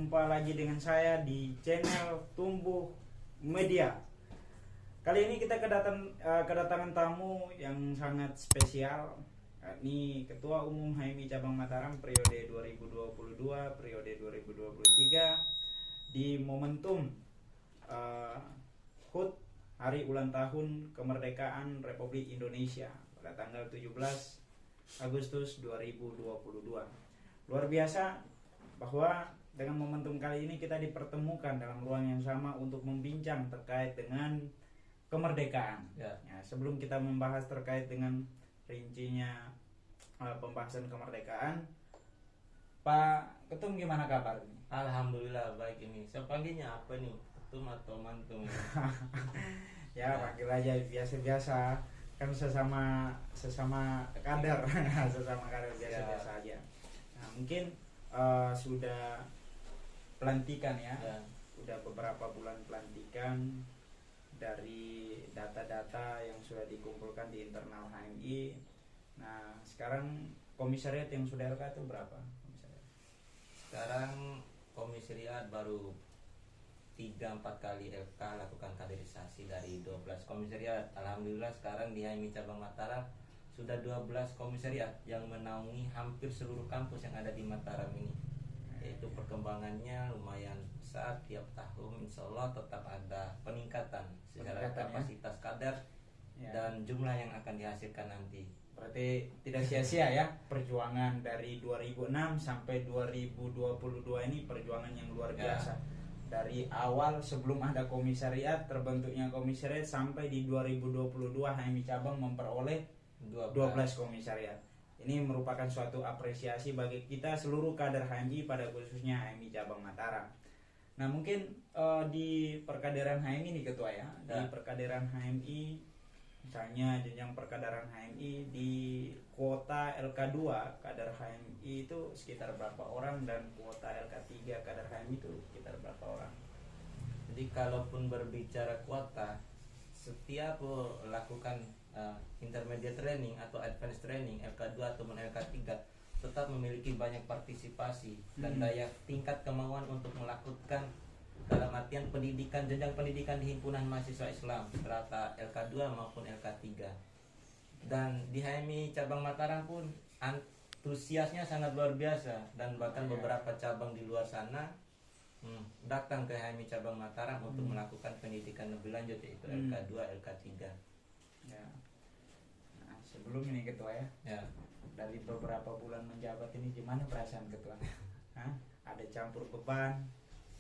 Jumpa lagi dengan saya di channel Tumbuh Media. Kali ini kita kedatangan tamu yang sangat spesial. Ini Ketua Umum HMI Cabang Mataram periode 2022 periode 2023 di momentum HUT Hari Ulang Tahun Kemerdekaan Republik Indonesia pada tanggal 17 Agustus 2022. Luar biasa bahwa dengan momentum kali ini kita dipertemukan dalam ruang yang sama untuk membincang terkait dengan kemerdekaan. Ya, sebelum kita membahas terkait dengan rincinya pembahasan kemerdekaan, Pak Ketum gimana kabar? Alhamdulillah baik ini. Saya panggilnya apa nih? Ketum atau mantum? Ya, panggil aja biasa-biasa. Kan sesama kader, sesama kader biasa-biasa aja. Nah, mungkin sudah pelantikan ya, udah beberapa bulan pelantikan dari data-data yang sudah dikumpulkan di internal HMI. Nah, sekarang komisariat yang sudah LK itu berapa? Sekarang komisariat baru 3-4 kali LK lakukan kaderisasi dari 12 komisariat. Alhamdulillah sekarang di HMI Cabang Mataram sudah 12 komisariat yang menaungi hampir seluruh kampus yang ada di Mataram ini. Yaitu perkembangannya lumayan besar tiap tahun, insya Allah tetap ada peningkatan secara kapasitas kader dan jumlah yang akan dihasilkan nanti. Berarti tidak sia-sia ya perjuangan dari 2006 sampai 2022 ini, perjuangan yang luar biasa. Dari awal sebelum ada komisariat, terbentuknya komisariat, sampai di 2022 HMI Cabang memperoleh 12 komisariat. Ini merupakan suatu apresiasi bagi kita seluruh kader HMI, pada khususnya HMI Cabang Mataram. Nah, mungkin di perkaderan HMI nih Ketua ya, di perkaderan HMI, misalnya jenjang perkaderan HMI di kuota LK2 kader HMI itu sekitar berapa orang, dan kuota LK3 kader HMI itu sekitar berapa orang? Jadi kalaupun berbicara kuota, setiap lakukan intermediate training atau advanced training LK2 ataupun LK3 tetap memiliki banyak partisipasi dan daya tingkat kemauan untuk melakukan dalam artian pendidikan, jenjang pendidikan di himpunan mahasiswa Islam serta LK2 maupun LK3. Dan di HMI Cabang Mataram pun antusiasnya sangat luar biasa, dan bahkan beberapa cabang di luar sana datang ke HMI Cabang Mataram untuk melakukan pendidikan lebih lanjut, yaitu LK2, LK3. Ya. Nah, sebelum ini Ketua ya, dari beberapa bulan menjabat ini gimana perasaan Ketua? Hah? Ada campur beban,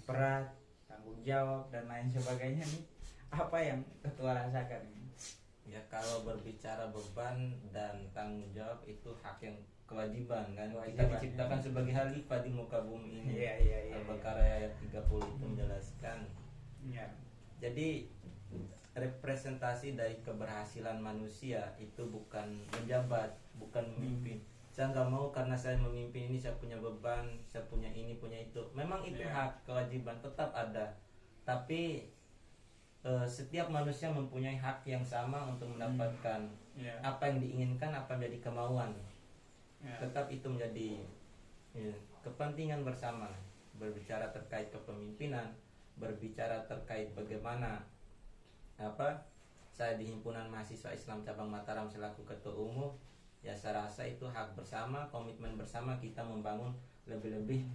berat, tanggung jawab dan lain sebagainya nih. Apa yang Ketua rasakan ini? Ya, kalau berbicara beban dan tanggung jawab itu hak yang kewajiban kan. Kita diciptakan sebagai khalifah di muka bumi ini. Al-Baqarah ayat 30 itu menjelaskan. Jadi representasi dari keberhasilan manusia itu bukan menjabat, bukan memimpin. Saya nggak mau karena saya memimpin ini saya punya beban, saya punya ini, punya itu. Memang itu hak, kewajiban tetap ada. Tapi setiap manusia mempunyai hak yang sama untuk mendapatkan apa yang diinginkan, apa yang menjadi kemauan. Tetap itu menjadi kepentingan bersama. Berbicara terkait kepemimpinan, berbicara terkait bagaimana saya di himpunan mahasiswa Islam Cabang Mataram selaku ketua umum, ya saya rasa itu hak bersama, komitmen bersama kita membangun lebih-lebih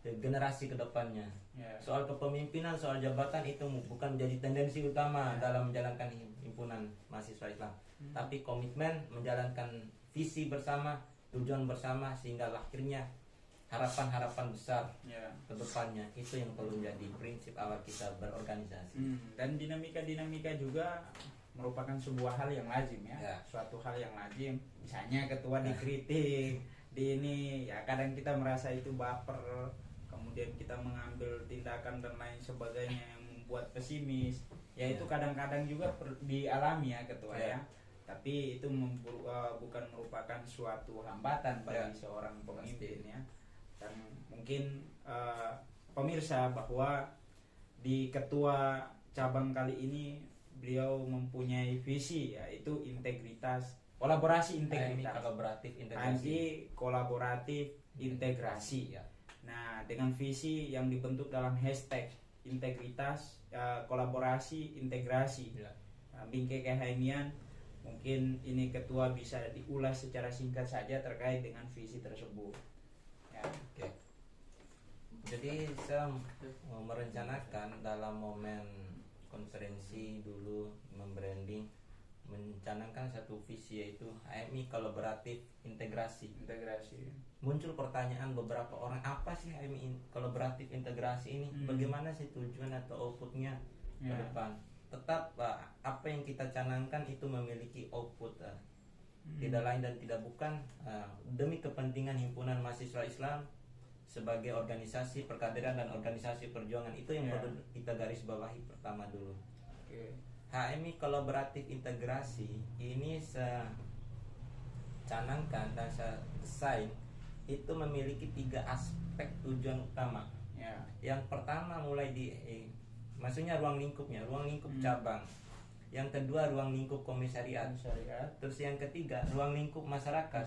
generasi kedepannya. Soal kepemimpinan, soal jabatan itu bukan menjadi tendensi utama dalam menjalankan himpunan mahasiswa Islam, tapi komitmen menjalankan visi bersama, tujuan bersama, sehingga akhirnya harapan-harapan besar ke depannya itu yang perlu menjadi prinsip awal kita berorganisasi. Dan dinamika juga merupakan sebuah hal yang lazim ya. Suatu hal yang lazim. Misalnya Ketua dikritik di ini ya, kadang kita merasa itu baper, kemudian kita mengambil tindakan dan lain sebagainya yang membuat pesimis. Ya itu kadang-kadang juga dialami ya Ketua ya. Tapi itu bukan merupakan suatu hambatan bagi seorang pemimpin ya. Dan mungkin pemirsa bahwa di ketua cabang kali ini beliau mempunyai visi, yaitu integritas, kolaborasi integritas, kolaboratif integrasi. HMI kolaboratif integrasi. Nah, dengan visi yang dibentuk dalam hashtag integritas, kolaborasi, integrasi, Bingkai Kehaimian, mungkin ini ketua bisa diulas secara singkat saja terkait dengan visi tersebut. Ya. Oke. Jadi saya merencanakan dalam momen konferensi dulu membranding, mencanangkan satu visi yaitu HMI kolaboratif integrasi. Muncul pertanyaan beberapa orang, apa sih HMI kolaboratif integrasi ini? Bagaimana sih tujuan atau outputnya ke depan? Tetap apa yang kita canangkan itu memiliki output, tidak lain dan tidak bukan demi kepentingan himpunan mahasiswa Islam sebagai organisasi perkaderan dan organisasi perjuangan. Itu yang perlu kita garis bawahi pertama dulu. HMI kolaboratif integrasi ini saya canangkan dan saya desain itu memiliki 3 aspek tujuan utama. Yang pertama mulai di maksudnya ruang lingkup cabang. Yang kedua ruang lingkup komisariat. Terus yang ketiga ruang lingkup masyarakat.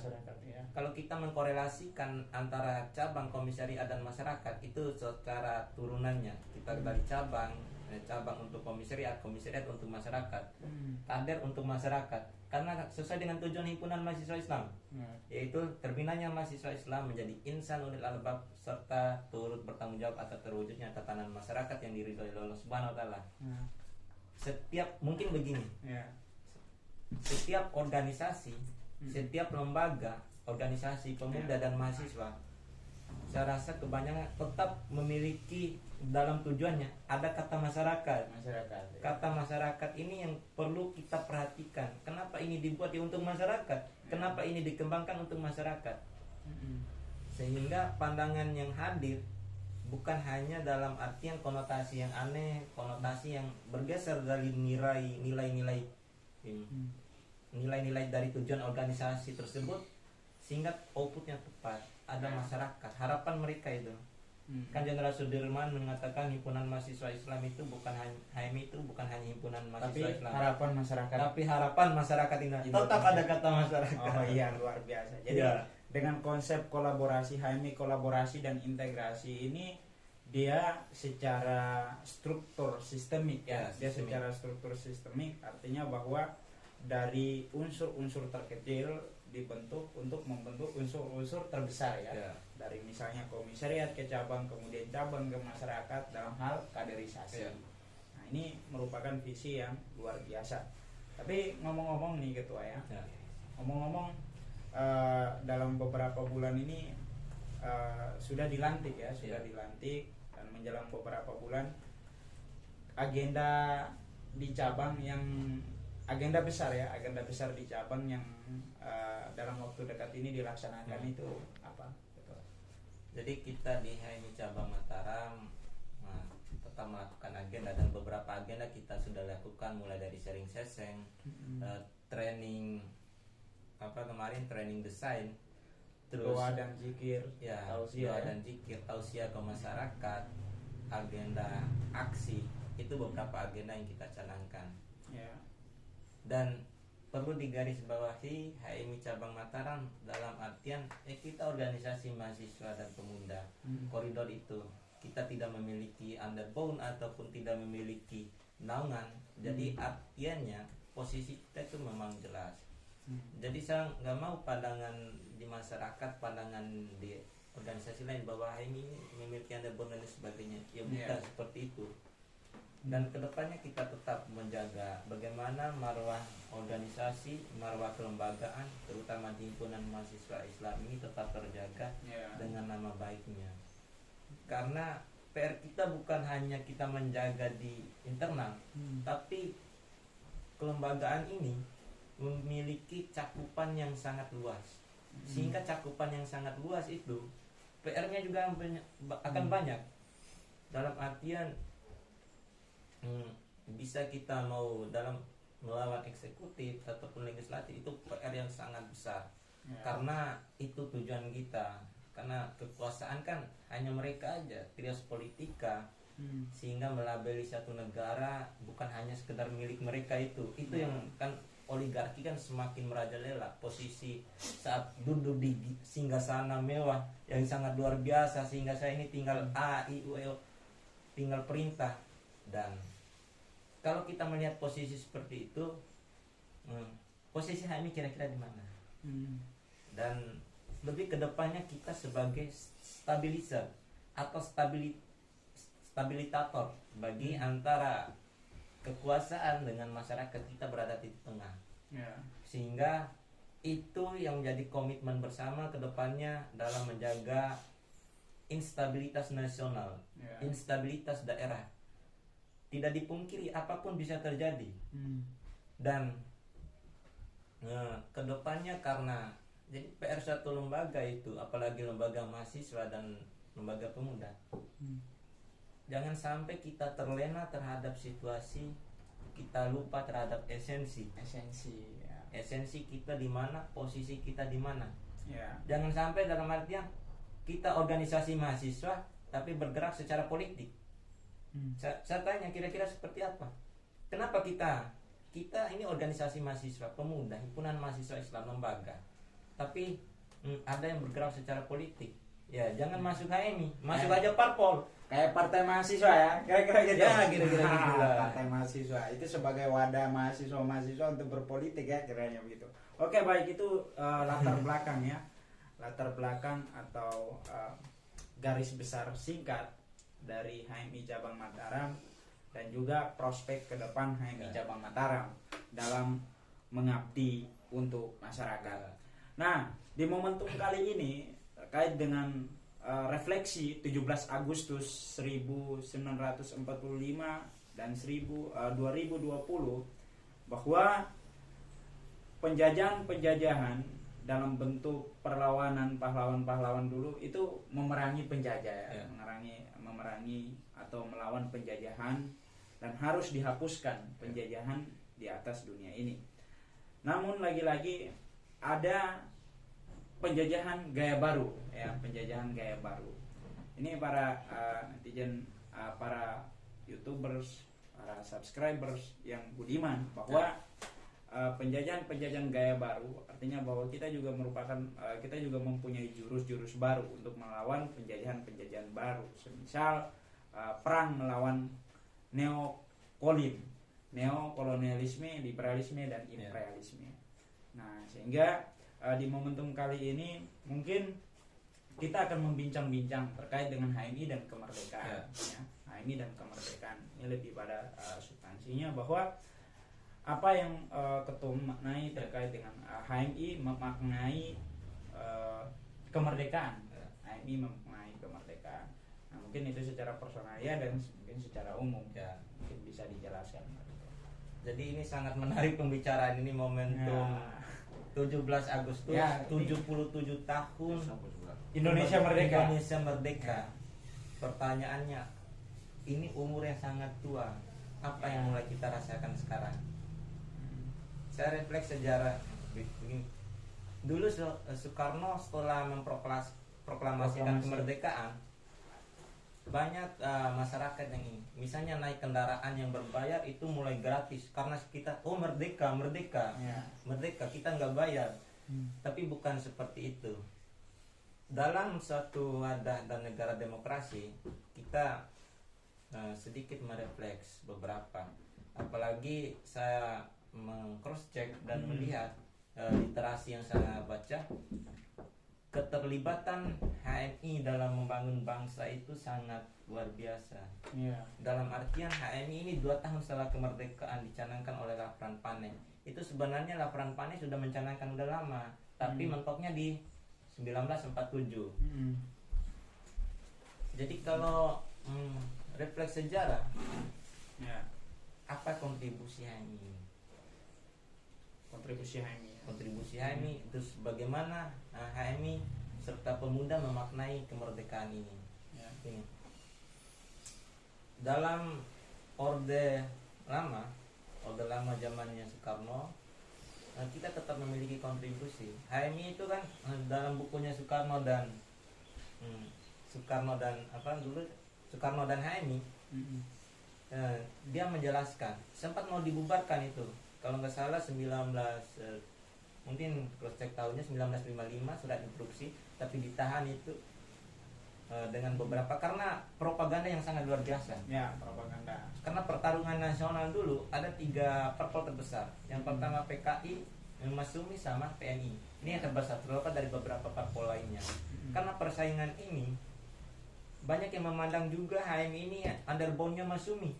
Kalau kita mengkorelasikan antara cabang, komisariat dan masyarakat itu secara turunannya, kita dari cabang untuk komisariat untuk masyarakat, kader untuk masyarakat. Karena sesuai dengan tujuan himpunan mahasiswa Islam, yaitu terbinanya mahasiswa Islam menjadi insan ulil albab serta turut bertanggung jawab atas terwujudnya tatanan masyarakat yang diridhoi oleh Allah Subhanahu wa taala. Setiap mungkin begini. Setiap organisasi, setiap lembaga, organisasi pemuda dan mahasiswa, saya rasa kebanyakan tetap memiliki dalam tujuannya ada kata masyarakat. Kata masyarakat ini yang perlu kita perhatikan. Kenapa ini dibuat untuk masyarakat? Kenapa ini dikembangkan untuk masyarakat? Sehingga pandangan yang hadir bukan hanya dalam artian konotasi yang aneh, konotasi yang bergeser dari nilai-nilai dari tujuan organisasi tersebut, sehingga outputnya tepat. Ada masyarakat, harapan mereka itu. Kan Jenderal Sudirman mengatakan himpunan mahasiswa Islam itu bukan hanya HMI itu bukan hanya himpunan mahasiswa Islam, harapan masyarakat. Tapi harapan masyarakat ini tetap ada kata masyarakat. Oh iya, luar biasa. Jadi dengan konsep kolaborasi, HMI kolaborasi dan integrasi ini dia secara struktur sistemik secara struktur sistemik, artinya bahwa dari unsur-unsur terkecil dibentuk untuk membentuk unsur-unsur terbesar dari misalnya komisariat ke cabang, kemudian cabang ke masyarakat dalam hal kaderisasi. Nah, ini merupakan visi yang luar biasa. Tapi ngomong-ngomong nih ketua ngomong-ngomong dalam beberapa bulan ini sudah dilantik dilantik, dan menjelang beberapa bulan agenda di cabang yang agenda besar di cabang yang dalam waktu dekat ini dilaksanakan itu apa? Jadi kita di HMI cabang Mataram tetap melakukan agenda, dan beberapa agenda kita sudah lakukan, mulai dari sharing session, training kemarin training desain, terus doa dan zikir, tausiah ke masyarakat, agenda aksi, itu beberapa agenda yang kita canangkan. Dan perlu digarisbawahi HMI cabang Mataram dalam artian kita organisasi mahasiswa dan pemuda. Koridor itu kita tidak memiliki underbone ataupun tidak memiliki naungan. Jadi artiannya posisi kita itu memang jelas. Jadi saya nggak mau pandangan di masyarakat, pandangan di organisasi lain bahwa HMI memiliki underbone dan sebagainya. Ya bukan seperti itu. Dan kedepannya kita tetap menjaga bagaimana marwah organisasi, marwah kelembagaan, terutama di himpunan mahasiswa Islam ini tetap terjaga dengan nama baiknya. Karena PR kita bukan hanya kita menjaga di internal, tapi kelembagaan ini memiliki cakupan yang sangat luas. Sehingga cakupan yang sangat luas itu PR-nya juga akan banyak. Dalam artian bisa kita mau dalam melawan eksekutif ataupun legislatif, itu PR yang sangat besar. Karena itu tujuan kita. Karena kekuasaan kan hanya mereka aja, trias politika, sehingga melabeli satu negara bukan hanya sekedar milik mereka itu yang kan oligarki kan semakin merajalela. Posisi saat duduk di singgasana mewah yang sangat luar biasa, sehingga saya ini tinggal A, I, U, E, O, tinggal perintah. Dan kalau kita melihat posisi seperti itu, posisi HMI kira-kira di mana? Dan lebih ke depannya kita sebagai stabilizer atau stabilitator bagi antara kekuasaan dengan masyarakat, kita berada di tengah. Sehingga itu yang menjadi komitmen bersama ke depannya dalam menjaga instabilitas nasional, instabilitas daerah. Tidak dipungkiri apapun bisa terjadi. Dan ke depannya, karena jadi PR satu lembaga itu, apalagi lembaga mahasiswa dan lembaga pemuda, jangan sampai kita terlena terhadap situasi, kita lupa terhadap esensi kita di mana, posisi kita di mana. Jangan sampai dalam artian kita organisasi mahasiswa tapi bergerak secara politik. Saya tanya, kira-kira seperti apa? Kenapa kita ini organisasi mahasiswa pemuda, himpunan mahasiswa Islam lembaga, tapi ada yang bergerak secara politik? Ya jangan masuk HMI, masuk aja parpol. Kayak partai mahasiswa ya, kira-kira gitu. Ya kira-kira gitu lah. Partai mahasiswa itu sebagai wadah mahasiswa untuk berpolitik ya, kiranya begitu. Oke, baik, itu latar belakang ya, latar belakang atau garis besar singkat dari HMI Cabang Mataram dan juga prospek ke depan HMI Cabang Mataram dalam mengabdi untuk masyarakat. Nah, di momentum kali ini terkait dengan refleksi 17 Agustus 1945 dan 2020 bahwa penjajahan dalam bentuk perlawanan pahlawan-pahlawan dulu itu memerangi penjajah ya. memerangi atau melawan penjajahan, dan harus dihapuskan penjajahan di atas dunia ini. Namun lagi-lagi ada penjajahan gaya baru ya, penjajahan gaya baru. Ini para netizen, para YouTubers, para subscribers yang budiman, bahwa penjajahan gaya baru artinya bahwa kita juga mempunyai jurus-jurus baru untuk melawan penjajahan baru. Semisal perang melawan neokolonialisme, liberalisme dan imperialisme. Nah, sehingga di momentum kali ini mungkin kita akan membincang-bincang terkait dengan HMI dan kemerdekaan. Ya. HMI dan kemerdekaan ini lebih pada substansinya, bahwa apa yang ketum maknai terkait dengan HMI memaknai kemerdekaan. HMI memaknai kemerdekaan. Nah, mungkin itu secara personalia dan mungkin secara umum ya, mungkin bisa dijelaskan. Jadi ini sangat menarik pembicaraan ini, momentum 17 Agustus ya, 77 tahun Indonesia merdeka. Pertanyaannya, ini umur yang sangat tua, apa yang mulai kita rasakan sekarang? Saya refleks sejarah. Dulu Soekarno setelah memproklamasikan kemerdekaan, banyak masyarakat yang ini, misalnya naik kendaraan yang berbayar itu mulai gratis karena kita merdeka kita nggak bayar. Tapi bukan seperti itu. Dalam suatu wadah dan negara demokrasi, kita sedikit merefleks beberapa, apalagi saya meng-cross check dan melihat literasi yang saya baca, keterlibatan HMI dalam membangun bangsa itu sangat luar biasa. Dalam artian HMI ini 2 tahun setelah kemerdekaan dicanangkan oleh Lafran Pane. Itu sebenarnya Lafran Pane sudah mencanangkan udah lama, tapi mentoknya di 1947. Jadi kalau refleks sejarah, apa kontribusi HMI? Kontribusi HMI terus bagaimana HMI serta pemuda memaknai kemerdekaan ini. Ini dalam orde lama zamannya Soekarno, kita tetap memiliki kontribusi. HMI itu kan dalam bukunya Soekarno dan HMI, dia menjelaskan sempat mau dibubarkan itu kalau nggak salah 19 mungkin cross check tahunnya 1955 surat instruksi, tapi ditahan itu dengan beberapa karena propaganda yang sangat luar biasa. Ya, propaganda. Karena pertarungan nasional dulu ada 3 parpol terbesar. Yang pertama PKI, Masumi sama PNI. Ini yang terbesar terlepas dari beberapa parpol lainnya. Karena persaingan ini banyak yang memandang juga HMI ini underbone-nya Masumi.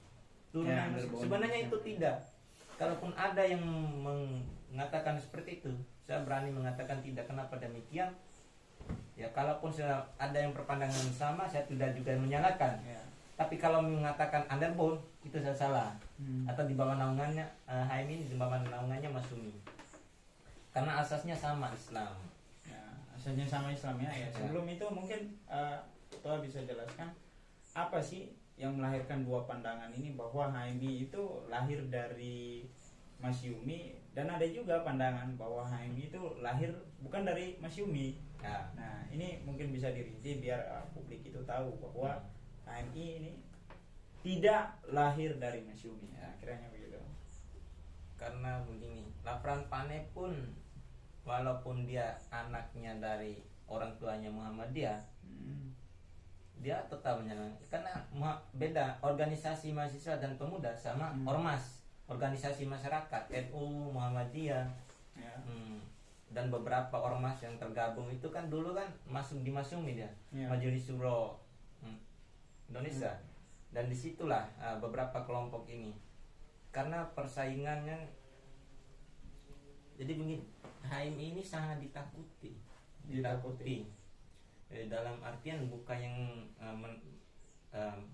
Turunan Ya, sebenarnya itu tidak. Kalaupun ada yang mengatakan seperti itu, saya berani mengatakan tidak. Kenapa demikian? Ya, kalaupun ada yang berpandangan sama, saya tidak juga menyalahkan. Ya. Tapi kalau mengatakan underbone, itu saya salah. Atau di bawah naungannya HMI ini di bawah naungannya Masumi. Karena asasnya sama Islam. Ya, asalnya sama Islam ya. Sebelum itu mungkin Toa bisa jelaskan apa sih yang melahirkan dua pandangan ini, bahwa HMI itu lahir dari Masyumi, dan ada juga pandangan bahwa HMI itu lahir bukan dari Masyumi. Ya. Nah, ini mungkin bisa dirinci biar publik itu tahu bahwa HMI ini tidak lahir dari Masyumi. Ya, kiranya begitu. Karena begini, Lafran Pane pun walaupun dia anaknya dari orang tuanya Muhammadiyah, dia tetap menyalahkan karena beda organisasi mahasiswa dan pemuda sama ormas, organisasi masyarakat NU, Muhammadiyah, Ya. Dan beberapa ormas yang tergabung itu kan dulu kan masuk di Masumi dia, Ya. Majelis Syuro Indonesia, dan disitulah beberapa kelompok ini karena persaingannya. Jadi begini, HMI ini sangat ditakuti. Dalam artian bukan yang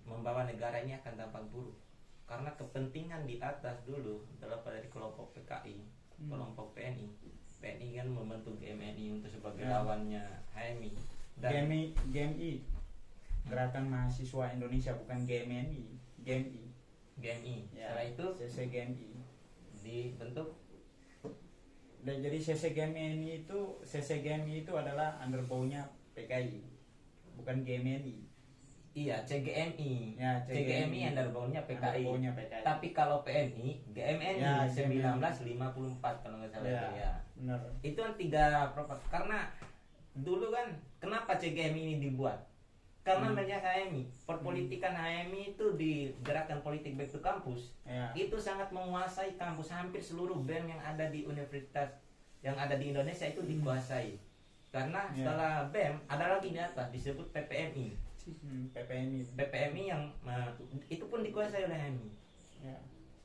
membawa negara ini akan dampak buruk, karena kepentingan di atas dulu terlepas dari kelompok PKI, kelompok PNI kan membentuk GMNI untuk sebagai lawannya HMI. Dan GMI Gerakan Mahasiswa Indonesia, bukan GMNI. GMI. Ya, Setelah itu CCGMI dibentuk. Dan jadi CCGMI itu adalah underbow-nya PKI, bukan GMNI. Iya, CGMI. Ya, CGMI underbone-nya PKI. Underbone-nya PKI. Tapi kalau PNI, GMNI Ya, 1954 kalau nggak salah itu ya. Benar. Itu kan 3 karena dulu kan kenapa CGMI ini dibuat? Karena melihat HMI, perpolitikan HMI itu di gerakan politik back to campus, itu sangat menguasai kampus. Hampir seluruh BEM yang ada di universitas yang ada di Indonesia itu dikuasai. Karena setelah BEM ada lagi di atas disebut PPMI. PPMI yang itu pun dikuasai oleh HMI.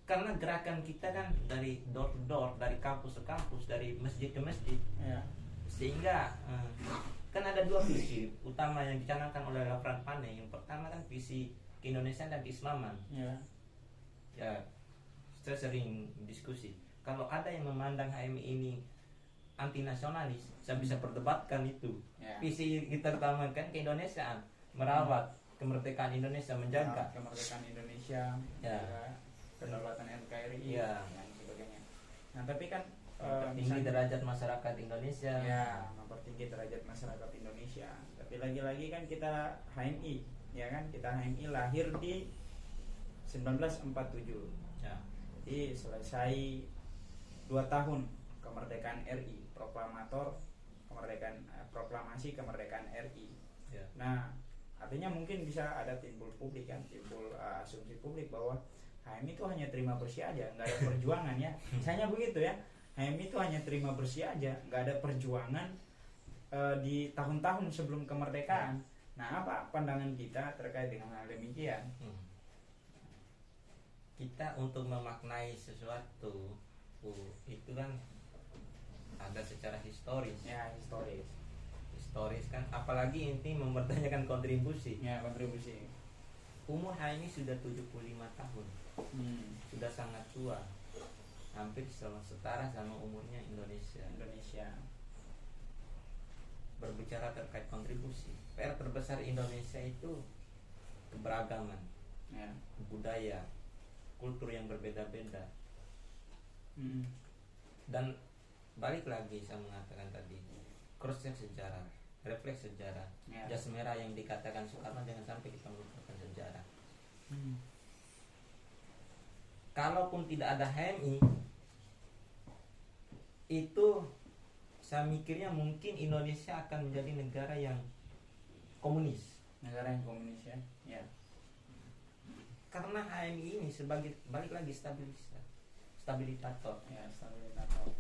Karena gerakan kita kan dari door to door, dari kampus ke kampus, dari masjid ke masjid. Sehingga kan ada 2 visi utama yang dicanangkan oleh Lafran Pane. Yang pertama kan visi keindonesiaan dan keislaman. Ya, saya sering diskusi. Kalau ada yang memandang HMI ini anti nasionalis, saya bisa perdebatkan itu. Visi kita utamakan keindonesiaan, merawat kemerdekaan Indonesia, menjaga kemerdekaan Indonesia, kedaulatan NKRI, dan sebagainya. Nah, tapi kan tinggi derajat masyarakat Indonesia. Ya, mempertinggi derajat masyarakat Indonesia. Tapi lagi-lagi kan kita HMI, ya kan? Kita HMI lahir di 1947. Jadi selesai 2 tahun kemerdekaan RI, proklamasi kemerdekaan RI. Nah, artinya mungkin bisa ada timbul asumsi publik bahwa HMI itu hanya terima bersih aja, nggak ada perjuangan ya. Misalnya begitu ya. HMI itu hanya terima bersih aja, nggak ada perjuangan di tahun-tahun sebelum kemerdekaan. Nah, apa pandangan kita terkait dengan hal demikian? Kita untuk memaknai sesuatu itu kan ada secara historis. Ya, historis kan, apalagi inti mempertanyakan kontribusi. Kontribusi. Umur HMI sudah 75 tahun. Sudah sangat tua. Hampir setara sama umurnya Indonesia. Berbicara terkait kontribusi, PR terbesar Indonesia itu keberagaman, budaya, kultur yang berbeda-beda. Dan balik lagi saya mengatakan tadi, cross check sejarah, refleks sejarah, jas merah yang dikatakan Soekarno, jangan sampai kita melupakan sejarah. Kalaupun tidak ada HMI, itu saya mikirnya mungkin Indonesia akan menjadi negara yang komunis. Negara yang komunis ya. Ya. Karena HMI ini sebagai balik lagi stabilitator. Ya, stabilitator.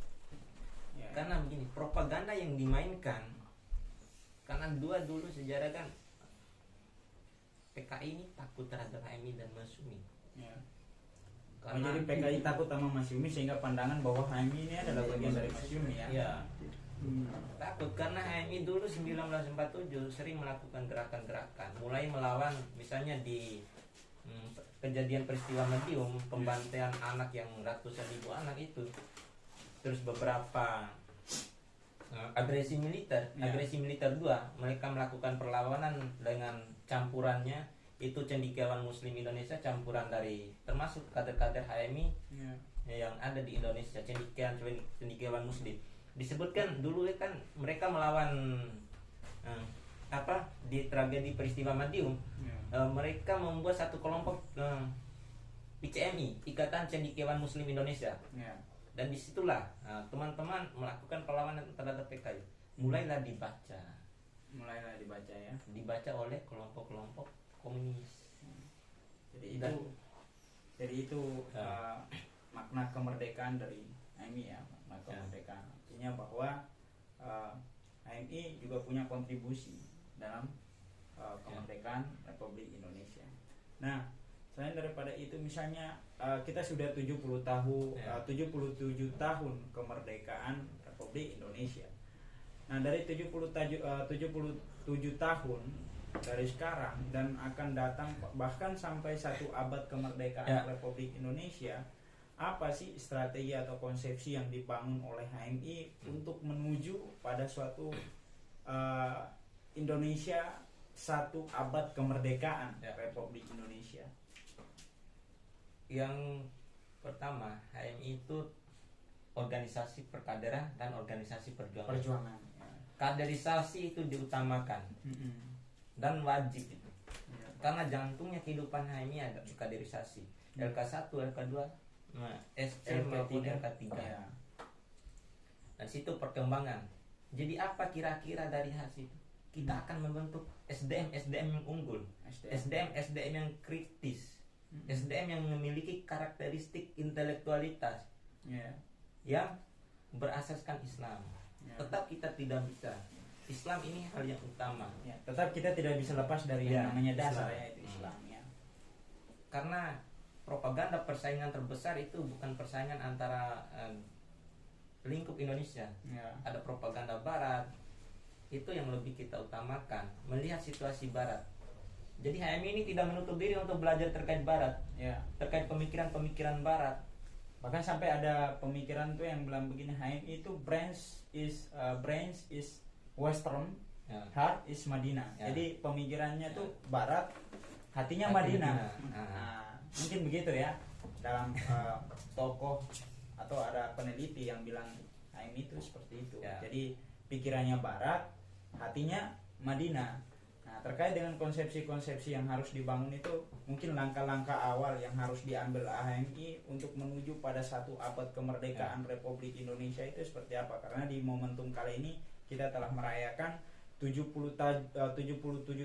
Ya. Karena begini, propaganda yang dimainkan, karena dulu sejarah kan PKI ini takut terhadap HMI dan Masyumi. Ya. Karena jadi PKI takut sama Masyumi sehingga pandangan bahwa HMI ini adalah bagian dari Masyumi ya. Ya. Takut karena HMI dulu 1947 sering melakukan gerakan-gerakan, mulai melawan misalnya di kejadian peristiwa Medium, pembantaian anak yang ratusan ribu anak itu, terus beberapa agresi militer 2, mereka melakukan perlawanan dengan campurannya itu cendekiawan Muslim Indonesia, campuran dari termasuk kader-kader HMI yang ada di Indonesia, cendekiawan Muslim. Disebutkan dulu kan mereka melawan di tragedi peristiwa Madiun, mereka membuat satu kelompok ICMI, Ikatan Cendekiawan Muslim Indonesia, dan disitulah teman-teman melakukan perlawanan terhadap PKI. Mulailah dibaca ya, dibaca oleh kelompok-kelompok komunis. Jadi itu makna kemerdekaan dari HMI ya, makna kemerdekaan. Artinya bahwa HMI juga punya kontribusi dalam kemerdekaan Republik Indonesia. Nah, selain daripada itu misalnya kita sudah 77 tahun kemerdekaan Republik Indonesia. Nah, dari 77 tahun dari sekarang dan akan datang bahkan sampai 1 abad kemerdekaan Republik Indonesia, apa sih strategi atau konsepsi yang dibangun oleh HMI untuk menuju pada suatu Indonesia 1 abad kemerdekaan Republik Indonesia? Yang pertama, HMI itu organisasi perkaderan dan organisasi perjuangan. Kaderisasi itu diutamakan dan wajib itu. Karena jantungnya kehidupan HMI ada kaderisasi. LK1, LK2, SM maupun LK3. Dan situ perkembangan. Jadi apa kira-kira dari hasil itu? Kita akan membentuk SDM yang unggul, SDM yang kritis, SDM yang memiliki karakteristik intelektualitas yang berasaskan Islam. Tetap kita tidak bisa, Islam ini hal yang utama. Tetap kita tidak bisa lepas dari yang namanya dasar yaitu Islam. Karena propaganda persaingan terbesar itu bukan persaingan antara lingkup Indonesia. Ada propaganda Barat, itu yang lebih kita utamakan, melihat situasi Barat. Jadi HMI ini tidak menutup diri untuk belajar terkait Barat, terkait pemikiran-pemikiran Barat. Bahkan sampai ada pemikiran tuh yang bilang begini, HMI itu brains is Western, heart is Madinah. Jadi pemikirannya tuh Barat, hatinya Madinah. Mungkin begitu ya dalam tokoh atau ada peneliti yang bilang HMI itu seperti itu. Jadi pikirannya Barat, hatinya Madinah. Nah, terkait dengan konsepsi-konsepsi yang harus dibangun itu, mungkin langkah-langkah awal yang harus diambil HMI untuk menuju pada 1 abad kemerdekaan Republik Indonesia itu seperti apa? Karena di momentum kali ini kita telah merayakan 77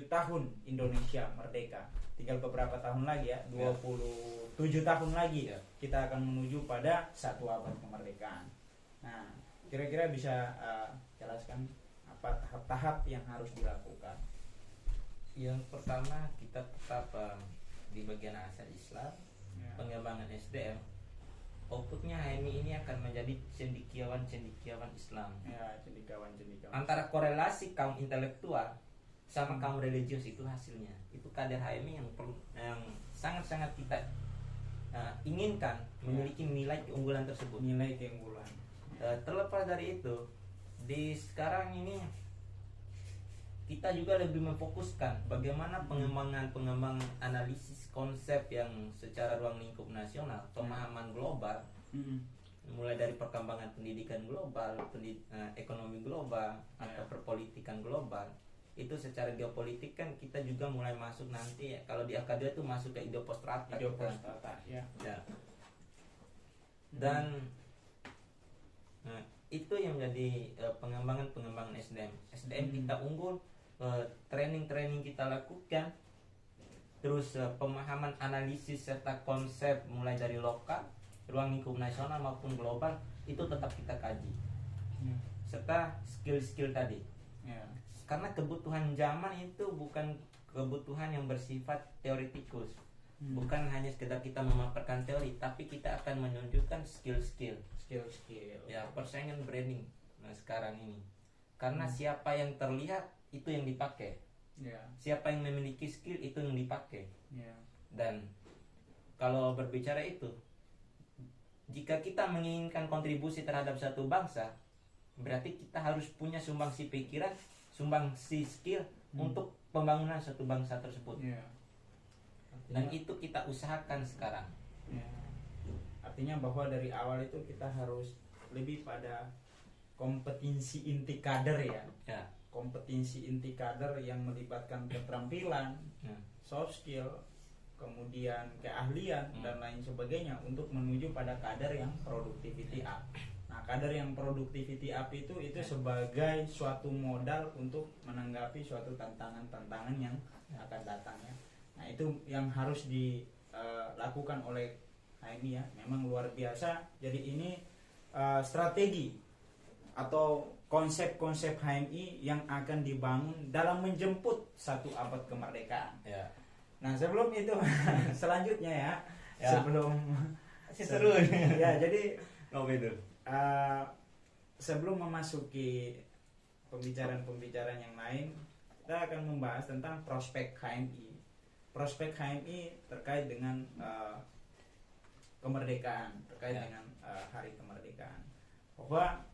tahun Indonesia merdeka. Tinggal beberapa tahun lagi ya, 27 tahun lagi kita akan menuju pada 1 abad kemerdekaan. Nah, kira-kira bisa jelaskan apa tahap-tahap yang harus dilakukan? Yang pertama, kita tetap di bagian asal Islam, pengembangan SDM. Outputnya HMI ini akan menjadi cendekiawan Islam. Cendekiawan. Antara korelasi kaum intelektual sama kaum religius itu hasilnya. Itu kader HMI yang sangat-sangat kita inginkan memiliki nilai keunggulan tersebut. Terlepas dari itu, di sekarang ini kita juga lebih memfokuskan bagaimana pengembangan analisis konsep yang secara ruang lingkup nasional, pemahaman global, mulai dari perkembangan pendidikan global, ekonomi global, atau perpolitikan global. Itu secara geopolitik kan kita juga mulai masuk nanti ya, kalau di AKD itu masuk ke ideopostrata. Dan itu yang menjadi pengembangan SDM kita unggul, training kita lakukan, terus pemahaman analisis serta konsep mulai dari lokal, ruang lingkup nasional maupun global itu tetap kita kaji, serta skill tadi. Karena kebutuhan zaman itu bukan kebutuhan yang bersifat teoretikus, bukan hanya sekedar kita memaparkan teori, tapi kita akan menunjukkan skill ya, persaingan branding. Nah sekarang ini karena siapa yang terlihat itu yang dipakai, siapa yang memiliki skill itu yang dipakai. Dan kalau berbicara itu, jika kita menginginkan kontribusi terhadap satu bangsa, berarti kita harus punya sumbangsi pikiran, sumbangsi skill untuk pembangunan suatu bangsa tersebut. Dan itu kita usahakan sekarang. Artinya bahwa dari awal itu kita harus lebih pada kompetensi inti kader ya. Kompetensi inti kader yang melibatkan keterampilan, soft skill, kemudian keahlian dan lain sebagainya untuk menuju pada kader yang productivity up. Nah, kader yang productivity up itu sebagai suatu modal untuk menanggapi suatu tantangan-tantangan yang akan datang ya. Nah, itu yang harus dilakukan oleh HMI ya. Memang luar biasa. Jadi ini strategi atau konsep-konsep HMI yang akan dibangun dalam menjemput satu abad kemerdekaan. Nah, sebelum itu selanjutnya ya. Sebelum seru ya, jadi sebelum memasuki pembicaraan-pembicaraan yang lain, kita akan membahas tentang prospek HMI. Prospek HMI terkait dengan kemerdekaan, terkait dengan hari kemerdekaan. Bahwa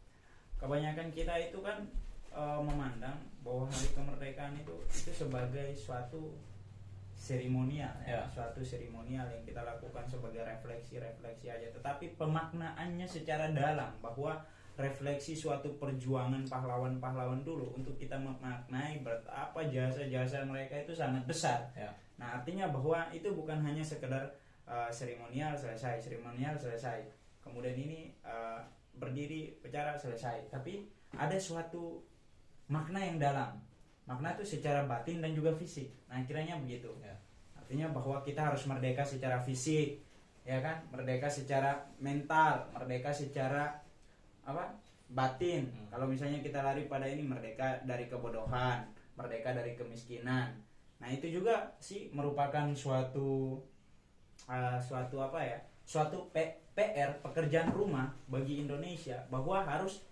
kebanyakan kita itu kan memandang bahwa hari kemerdekaan itu sebagai suatu seremonial ya, suatu seremonial yang kita lakukan sebagai refleksi aja, tetapi pemaknaannya secara dalam, bahwa refleksi suatu perjuangan pahlawan-pahlawan dulu untuk kita memaknai betapa jasa-jasa mereka itu sangat besar. Nah, artinya bahwa itu bukan hanya sekedar seremonial selesai, kemudian ini berdiri bicara selesai, tapi ada suatu makna yang dalam. Makna itu secara batin dan juga fisik. Nah, kiranya begitu. Artinya bahwa kita harus merdeka secara fisik, ya kan? Merdeka secara mental, merdeka secara batin. Kalau misalnya kita lari pada ini, merdeka dari kebodohan, merdeka dari kemiskinan. Nah, itu juga sih merupakan suatu PR, pekerjaan rumah bagi Indonesia, bahwa harus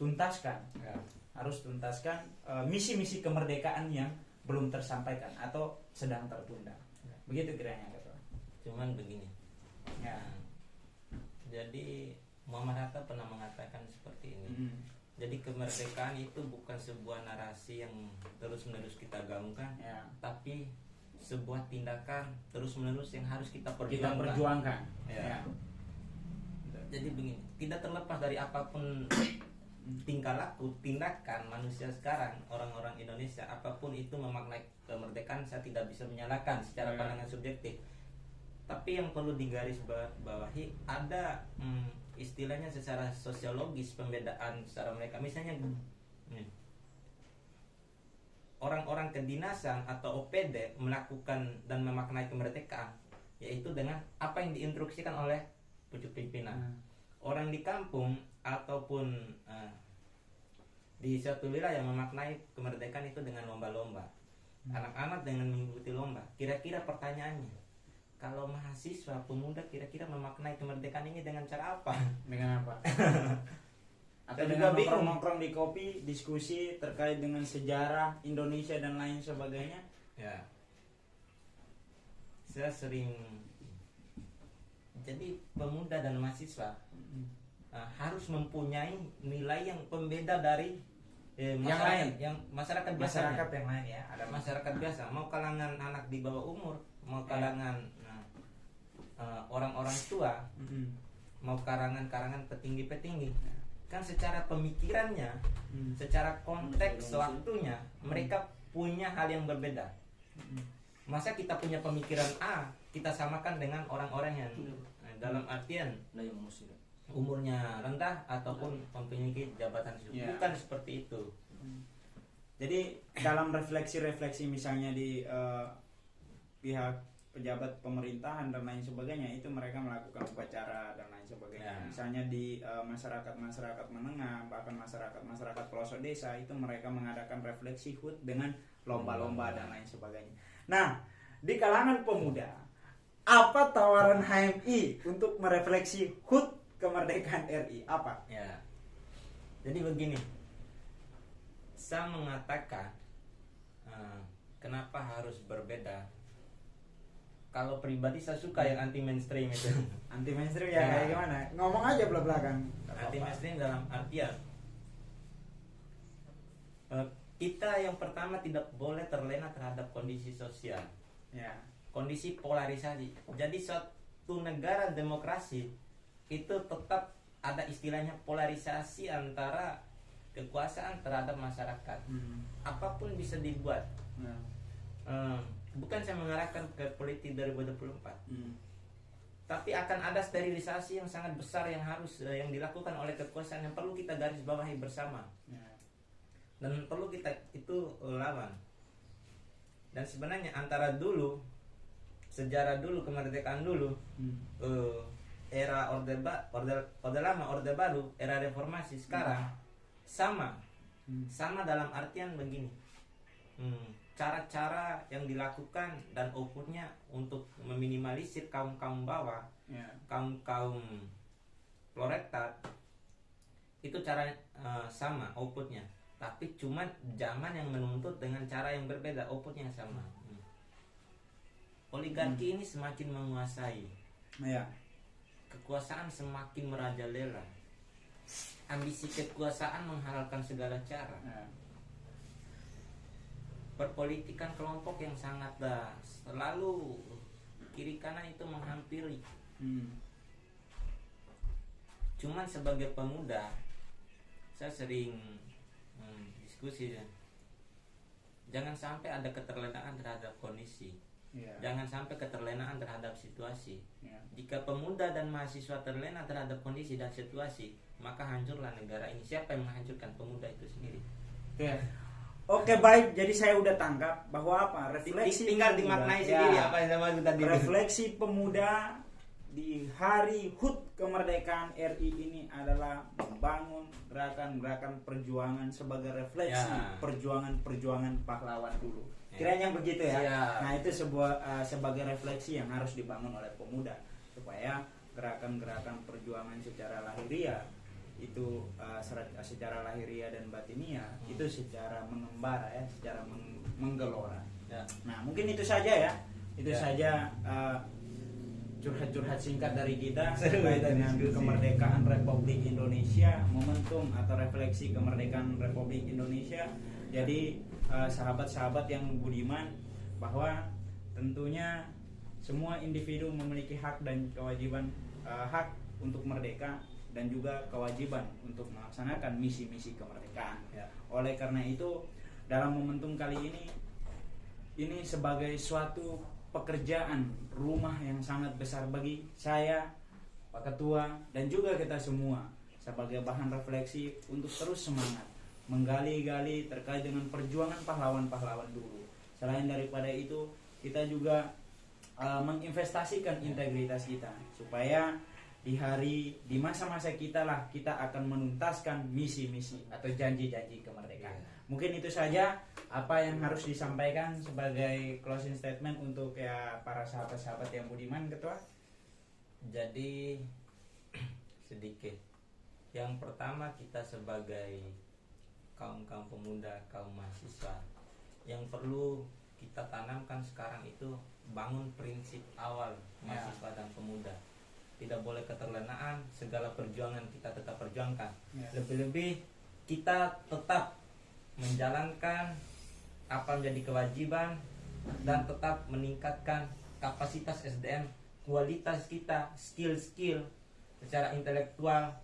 tuntaskan misi-misi kemerdekaan yang belum tersampaikan atau sedang tertunda. Begitu kiranya, Ketua. Cuman begini. Jadi Muhammad Hatta pernah mengatakan seperti ini. Jadi kemerdekaan itu bukan sebuah narasi yang terus-menerus kita gaungkan, tapi sebuah tindakan terus-menerus yang harus kita perjuangkan. Jadi begini, tidak terlepas dari apapun tingkah laku, tindakan manusia sekarang, orang-orang Indonesia, apapun itu memaknai kemerdekaan, saya tidak bisa menyalahkan secara pandangan subjektif. Tapi yang perlu digarisbawahi ada istilahnya secara sosiologis, pembedaan secara mereka. Misalnya orang-orang kedinasan atau OPD melakukan dan memaknai kemerdekaan, yaitu dengan apa yang diinstruksikan oleh pucuk pimpinan. Orang di kampung ataupun di suatu wilayah memaknai kemerdekaan itu dengan lomba-lomba, anak-anak dengan mengikuti lomba. Kira-kira pertanyaannya, kalau mahasiswa, pemuda kira-kira memaknai kemerdekaan ini dengan cara apa? Dengan apa? Atau dengan nongkrong di kopi, diskusi terkait dengan sejarah Indonesia dan lain sebagainya? Saya sering, jadi pemuda dan mahasiswa harus mempunyai nilai yang pembeda dari yang lain, yang masyarakat biasa. Masyarakat yang lain ya, ada masyarakat biasa, mau kalangan anak di bawah umur, mau kalangan orang-orang tua, mau karangan-karangan petinggi-petinggi. Kan secara pemikirannya, secara konteks waktunya, mereka punya hal yang berbeda. Masa kita punya pemikiran A, kita samakan dengan orang-orang yang dalam artian umurnya rendah ataupun memiliki jabatan bukan seperti itu. Jadi dalam refleksi misalnya di pihak pejabat pemerintahan dan lain sebagainya, itu mereka melakukan upacara dan lain sebagainya. Misalnya di masyarakat menengah, bahkan masyarakat pelosok desa, itu mereka mengadakan refleksi HUT dengan lomba-lomba dan lain sebagainya. Nah, di kalangan pemuda, apa tawaran HMI untuk merefleksi HUT kemerdekaan RI? Apa? Ya. Jadi begini, saya mengatakan kenapa harus berbeda. Kalau pribadi saya suka yang anti mainstream itu. Anti mainstream ya, kayak gimana? Ngomong aja belak-belakan. Anti mainstream dalam artian kita yang pertama tidak boleh terlena terhadap kondisi sosial. Ya. Kondisi polarisasi. Jadi suatu negara demokrasi itu tetap ada istilahnya polarisasi antara kekuasaan terhadap masyarakat. Apapun bisa dibuat. Bukan saya mengarahkan ke politik 2024, tapi akan ada sterilisasi yang sangat besar yang harus yang dilakukan oleh kekuasaan yang perlu kita garis bawahi bersama, dan perlu kita itu lawan. Dan sebenarnya antara dulu sejarah dulu kemerdekaan dulu, era orde lama orde baru, era reformasi sekarang sama dalam artian begini. Cara-cara yang dilakukan dan outputnya untuk meminimalisir kaum bawah, kaum proletar, itu cara sama outputnya, tapi cuma zaman yang menuntut dengan cara yang berbeda, outputnya sama. Oligarki ini semakin menguasai, kekuasaan semakin merajalela, ambisi kekuasaan menghalalkan segala cara. Perpolitikan kelompok yang sangat selalu kiri kanan itu menghampiri. Cuman sebagai pemuda saya sering diskusi, jangan sampai ada keterlenaan terhadap kondisi, jangan sampai keterlenaan terhadap situasi. Jika pemuda dan mahasiswa terlena terhadap kondisi dan situasi, maka hancurlah negara ini. Siapa yang menghancurkan? Pemuda itu sendiri. Oke, baik, jadi saya udah tangkap bahwa apa refleksi tinggal dimaknai sendiri apa yang sama tadi. Refleksi pemuda di hari HUT kemerdekaan RI ini adalah membangun gerakan-gerakan perjuangan sebagai refleksi perjuangan pahlawan dulu. Kiranya begitu ya. Nah, itu sebagai refleksi yang harus dibangun oleh pemuda supaya gerakan-gerakan perjuangan secara lahiriah itu secara lahiriah dan batinia itu secara mengembara secara menggelora. Nah, mungkin itu saja ya. Itu saja curhat-curhat singkat dari kita terkait dengan kemerdekaan Republik Indonesia, momentum atau refleksi kemerdekaan Republik Indonesia. Jadi sahabat-sahabat yang budiman, bahwa tentunya semua individu memiliki hak dan kewajiban, hak untuk merdeka dan juga kewajiban untuk melaksanakan misi-misi kemerdekaan. Oleh karena itu, dalam momentum kali ini sebagai suatu pekerjaan rumah yang sangat besar bagi saya, Pak Ketua, dan juga kita semua sebagai bahan refleksi untuk terus semangat menggali-gali terkait dengan perjuangan pahlawan-pahlawan dulu. Selain daripada itu, kita juga menginvestasikan integritas kita supaya di masa-masa kita akan menuntaskan misi-misi atau janji-janji kemerdekaan. Mungkin itu saja apa yang harus disampaikan sebagai closing statement untuk para sahabat-sahabat yang budiman, Ketua. Jadi sedikit. Yang pertama, kita sebagai kaum pemuda, kaum mahasiswa, yang perlu kita tanamkan sekarang itu bangun prinsip awal mahasiswa dan pemuda. Tidak boleh keterlenaan, segala perjuangan kita tetap perjuangkan. Lebih-lebih kita tetap menjalankan apa menjadi kewajiban dan tetap meningkatkan kapasitas SDM, kualitas kita, skill secara intelektual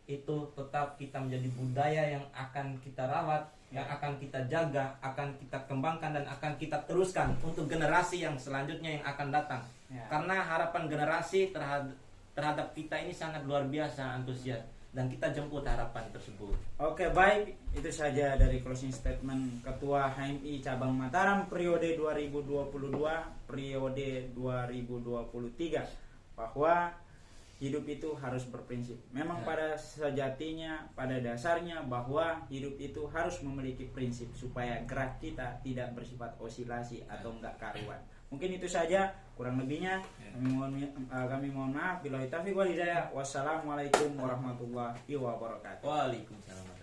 itu tetap kita menjadi budaya yang akan kita rawat, yang akan kita jaga, akan kita kembangkan dan akan kita teruskan untuk generasi yang selanjutnya yang akan datang. Karena harapan generasi terhadap kita ini sangat luar biasa antusias, dan kita jemput harapan tersebut. Oke, baik, itu saja dari closing statement Ketua HMI Cabang Mataram periode 2022 periode 2023, bahwa hidup itu harus berprinsip. Memang pada sejatinya, pada dasarnya, bahwa hidup itu harus memiliki prinsip supaya gerak kita tidak bersifat osilasi atau enggak karuan. Mungkin itu saja, kurang lebihnya kami mohon maaf. Billahi taufiq wal hidayah. Wassalamualaikum warahmatullahi wabarakatuh. Waalaikumsalam.